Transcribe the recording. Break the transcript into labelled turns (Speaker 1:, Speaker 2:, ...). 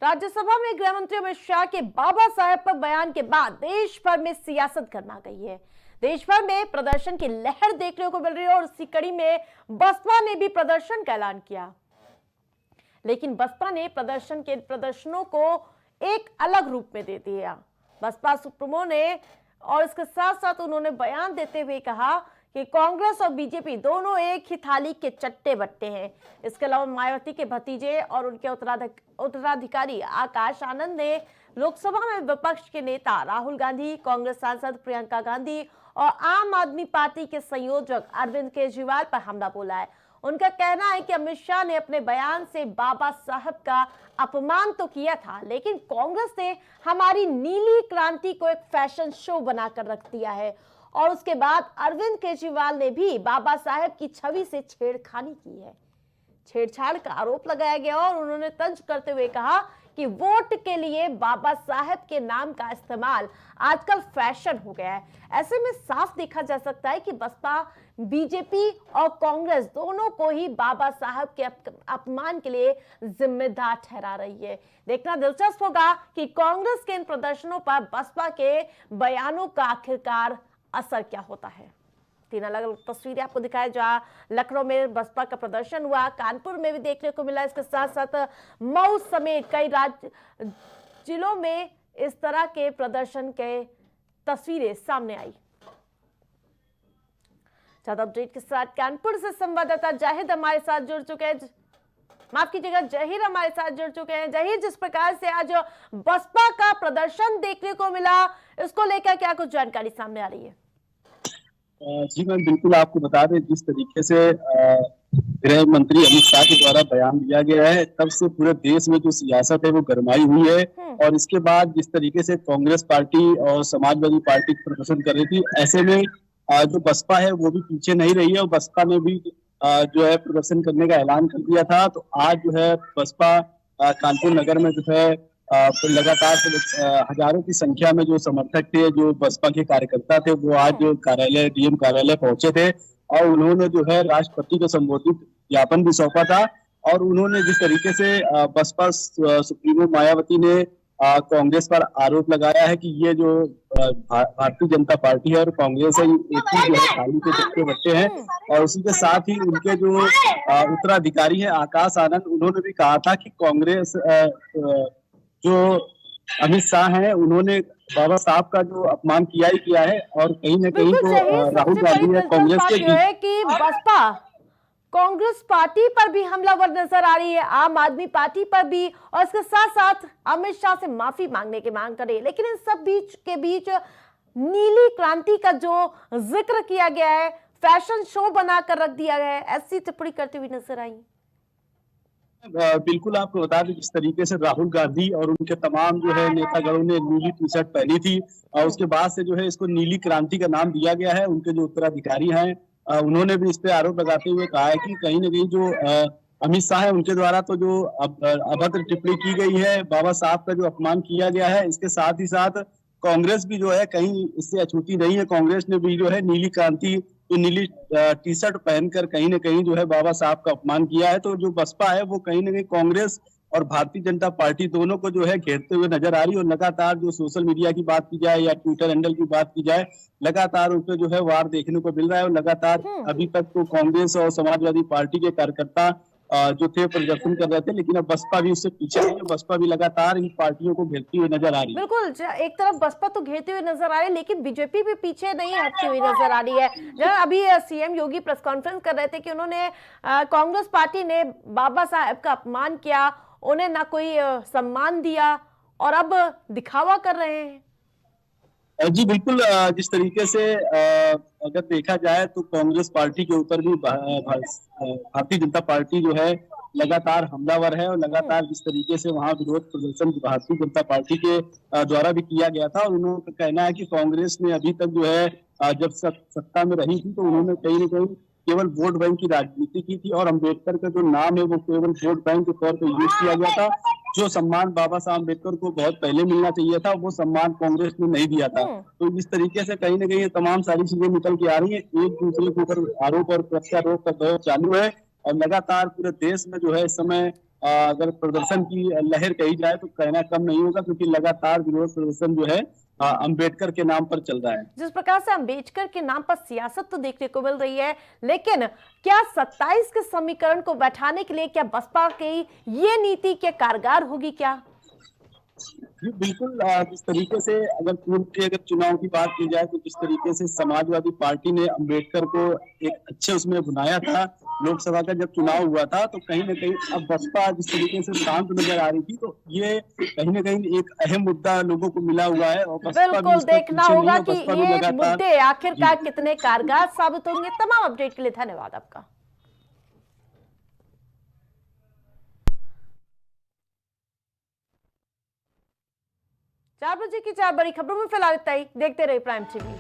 Speaker 1: राज्यसभा में गृह मंत्री अमित शाह के बाबा साहेब पर बयान के बाद देश भर में सियासत गर्मा गई है। देश भर में प्रदर्शन की लहर देखने को मिल रही है और इसी कड़ी में बसपा ने भी प्रदर्शन का ऐलान किया। लेकिन बसपा ने प्रदर्शनों को एक अलग रूप में दे दिया। बसपा सुप्रीमो ने और इसके साथ साथ उन्होंने बयान देते हुए कहा कि कांग्रेस और बीजेपी दोनों एक ही थाली के चट्टे बट्टे हैं। इसके अलावा मायावती के भतीजे और उनके उत्तराधिकारी आकाश आनंद ने लोकसभा में विपक्ष के नेता राहुल गांधी, कांग्रेस सांसद प्रियंका गांधी और आम आदमी पार्टी के संयोजक अरविंद केजरीवाल पर हमला बोला है। उनका कहना है कि अमित शाह ने अपने बयान से बाबा साहब का अपमान तो किया था, लेकिन कांग्रेस ने हमारी नीली क्रांति को एक फैशन शो बनाकर रख दिया है। और उसके बाद अरविंद केजरीवाल ने भी बाबा साहब की छवि से छेड़खानी की है। छेड़छाड़ का आरोप लगाया गया और उन्होंने तंज करते हुए कहा कि वोट के लिए बाबा साहब के नाम का इस्तेमाल आजकल फैशन हो गया है। ऐसे में साफ देखा जा सकता है कि बसपा, बीजेपी और कांग्रेस दोनों को ही बाबा साहब के अपमान के लिए जिम्मेदार ठहरा रही है। देखना दिलचस्प होगा कि कांग्रेस के इन प्रदर्शनों पर बसपा के बयानों का आखिरकार असर क्या होता है। तीन अलग अलग तस्वीरें आपको दिखाए, जहां लखनऊ में बसपा का प्रदर्शन हुआ, कानपुर में भी देखने को मिला। इसके साथ साथ मऊ समेत कई जिलों में इस तरह के प्रदर्शन के तस्वीरें सामने आई। ज्यादा अपडेट के साथ कानपुर से संवाददाता जाहिद हमारे साथ जुड़ चुके हैं। माफ कीजिएगा, जहीर हमारे साथ जुड़ चुके हैं। जहीर, जिस प्रकार से आज बसपा का प्रदर्शन देखने को मिला, इसको लेकर क्या कुछ जानकारी सामने आ रही है?
Speaker 2: जी मैम, बिल्कुल आपको बता दें, जिस तरीके से गृह मंत्री अमित शाह के द्वारा बयान दिया गया है, तब से पूरे देश में जो सियासत है वो गरमाई हुई है। और इसके बाद जिस तरीके से कांग्रेस पार्टी और समाजवादी पार्टी प्रदर्शन कर रही थी, ऐसे में जो बसपा है वो भी पीछे नहीं रही है और बसपा ने भी जो है प्रदर्शन करने का ऐलान कर दिया था। तो आज जो है बसपा कानपुर नगर में जो है लगातार हजारों की संख्या में जो समर्थक थे, जो बसपा के कार्यकर्ता थे, वो आज कार्यालय, डीएम कार्यालय पहुंचे थे और उन्होंने जो है राष्ट्रपति को संबोधित ज्ञापन भी सौंपा था। और उन्होंने जिस तरीके से बसपा सुप्रीमो मायावती ने कांग्रेस पर आरोप लगाया है कि ये जो भारतीय जनता पार्टी है और कांग्रेस है, एक ही जो है थाली के चट्टे बट्टे हैं। और उसी के साथ ही उनके जो उत्तराधिकारी है आकाश आनंद, उन्होंने भी कहा था कि कांग्रेस जो अमित शाह हैं, उन्होंने बाबा साहब का जो अपमान किया ही किया है। और कहीं न कहीं तो राहुल गांधी है कांग्रेस के
Speaker 1: है कि बसपा कांग्रेस पार्टी पर भी हमलावर नजर आ रही है, आम आदमी पार्टी पर भी, और इसके साथ साथ अमित शाह से माफी मांगने की मांग कर रही है। लेकिन इन सब के बीच नीली क्रांति का जो जिक्र किया गया है, फैशन शो बनाकर रख दिया गया है, ऐसी टिप्पणी करते हुए नजर आई।
Speaker 2: बिल्कुल आपको बता दें, जिस तरीके से राहुल गांधी और उनके तमाम जो है नेतागणों ने नीली टी शर्ट पहनी थी और उसके बाद से जो है इसको नीली क्रांति का नाम दिया गया है। उनके जो उत्तराधिकारी हैं उन्होंने भी इस पे आरोप लगाते हुए कहा है कि कहीं न कहीं जो अमित शाह है उनके द्वारा तो जो अभद्र टिप्पणी की गई है, बाबा साहब का जो अपमान किया गया है, इसके साथ ही साथ कांग्रेस भी जो है कहीं इससे अछूती नहीं है। कांग्रेस ने भी जो है नीली क्रांति, तो नीली टी शर्ट पहनकर कहीं न कहीं जो है बाबा साहब का अपमान किया है। तो जो बसपा है वो कहीं न कहीं कांग्रेस और भारतीय जनता पार्टी दोनों को जो है घेरते हुए नजर आ रही है। और लगातार जो सोशल मीडिया की बात की जाए या ट्विटर हैंडल की बात की जाए, लगातार उन पर जो है वार देखने को मिल रहा है। और लगातार अभी तक तो कांग्रेस और समाजवादी पार्टी के कार्यकर्ता जो थे प्रदर्शन कर रहे थे, लेकिन अब बसपा भी उससे पीछे नहीं है। बसपा भी लगातार इन पार्टियों को घेरती हुई नजर आ रही है।
Speaker 1: बिल्कुल, एक तरफ बसपा तो घेरती हुई नजर आ रही है, लेकिन बीजेपी भी पीछे नहीं हटती हुई नजर आ रही है। जब अभी सीएम योगी प्रेस कॉन्फ्रेंस कर रहे थे कि उन्होंने कांग्रेस पार्टी ने बाबा साहब का अपमान किया, उन्हें ना कोई सम्मान दिया और अब दिखावा कर रहे हैं।
Speaker 2: जी बिल्कुल, जिस तरीके से अगर देखा जाए तो कांग्रेस पार्टी के ऊपर भी भारतीय जनता पार्टी जो है लगातार हमलावर है। और लगातार जिस तरीके से वहां विरोध प्रदर्शन भारतीय जनता पार्टी के द्वारा भी किया गया था। और उन्होंने कहना है कि कांग्रेस ने अभी तक जो है जब सत्ता में रही थी तो उन्होंने कहीं न कहीं केवल वोट बैंक की राजनीति की थी और अम्बेडकर का जो नाम है वो केवल वोट बैंक के तौर पर यूज किया गया था। जो सम्मान बाबा साहब अम्बेडकर को बहुत पहले मिलना चाहिए था, वो सम्मान कांग्रेस ने नहीं दिया था। तो इस तरीके से कहीं न कहीं ये तमाम सारी चीजें निकल के आ रही है। एक दूसरे के ऊपर आरोप और प्रत्यारोप का दौर चालू है और लगातार पूरे देश में जो है इस समय अगर प्रदर्शन की लहर कही जाए तो कहना कम नहीं होगा, क्योंकि लगातार विरोध प्रदर्शन जो है अंबेडकर के नाम पर चल रहा है।
Speaker 1: जिस प्रकार से अंबेडकर के नाम पर सियासत तो देखने को मिल रही है, लेकिन क्या 27 के समीकरण को बैठाने के लिए क्या बसपा की ये नीति क्या कारगर होगी क्या?
Speaker 2: जी बिल्कुल, जिस तरीके से अगर पूर्व के अगर चुनाव की बात की जाए तो जिस तरीके से समाजवादी पार्टी ने अंबेडकर को एक अच्छे उसमें बनाया था, लोकसभा का जब चुनाव हुआ था, तो कहीं ना कहीं अब बसपा जिस तरीके से शांत नजर आ रही थी, तो ये कहीं ना कहीं एक अहम मुद्दा लोगों को मिला हुआ है और बसपा भी
Speaker 1: बिल्कुल
Speaker 2: इस पर
Speaker 1: देखना
Speaker 2: पीछे नहीं
Speaker 1: होगा
Speaker 2: है।
Speaker 1: कि
Speaker 2: बसपा भी
Speaker 1: ये
Speaker 2: लगातार।
Speaker 1: मुद्दे
Speaker 2: जी
Speaker 1: आखिरकार कितने कारगर साबित होंगे। तमाम अपडेट के लिए धन्यवाद आपका। 4 बजे की 4 बड़ी खबरों में फिलहाल इतना ही। देखते रहिए प्राइम टीवी।